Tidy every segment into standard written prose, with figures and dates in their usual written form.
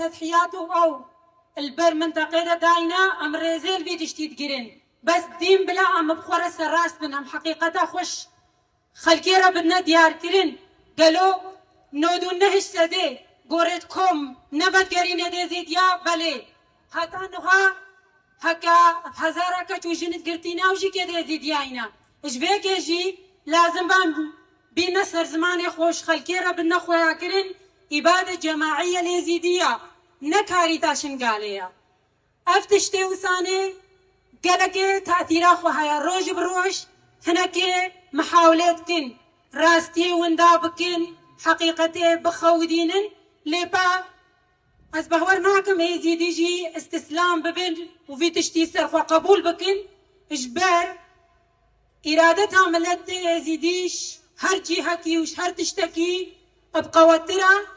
التضحيات أو البر منطقة داينا أم ريزيل في تشتيت جرين بس دين بلا أم بخورة سراس من أم حقيقة خوش خلقيرا بدنا ديار كرين قالوا نودو نهش سدي قورتكم نبت قرين دي زيد يا بلي هتا نغا هكا هزارة كتو جنت قرتينا وجي كده زيد ياينا اش بيك يجي لازم بان بينا سر زمان خوش خلقيرا بدنا خويا كرين إبادة جماعية ليزيدية نكاري تاشن قاليا افتشتي وساني قالك تأثير أخوها روج بروش هناك محاولتكن راستي وندابكن حقيقتي بخودينن لبا أصبحور معكم يزيد يجي استسلام ببن وفي تشتي سرخ وقبول بكن إجبار إرادتها ملت يزيديش هر جهكي وش هر تشتكي بقوترة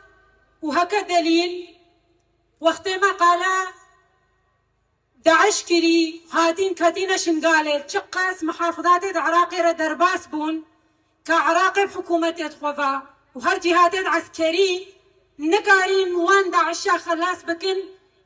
وهكا دليل وقت ما قال داعش كري هاتين كاتينا شنقالة تشقس محافظات عراقي درباس بون كعراقي بحكومة يدخوفا وهر جهات عسكري نقارين وان داعشا خلاص بكن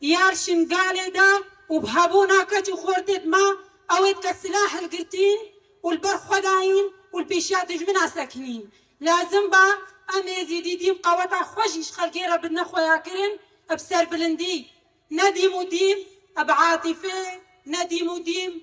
يار شنقالة دا وبهابونا كتو خورتت ما اويد كالسلاح القرتين والبرخوداين والبيشات جمنا ساكنين لازم با ام يزيدي ديم قوتا خوشيش خلقيرا بدنا خويا كرين بسر بلندي نديم وديم بعاطفة نديم وديم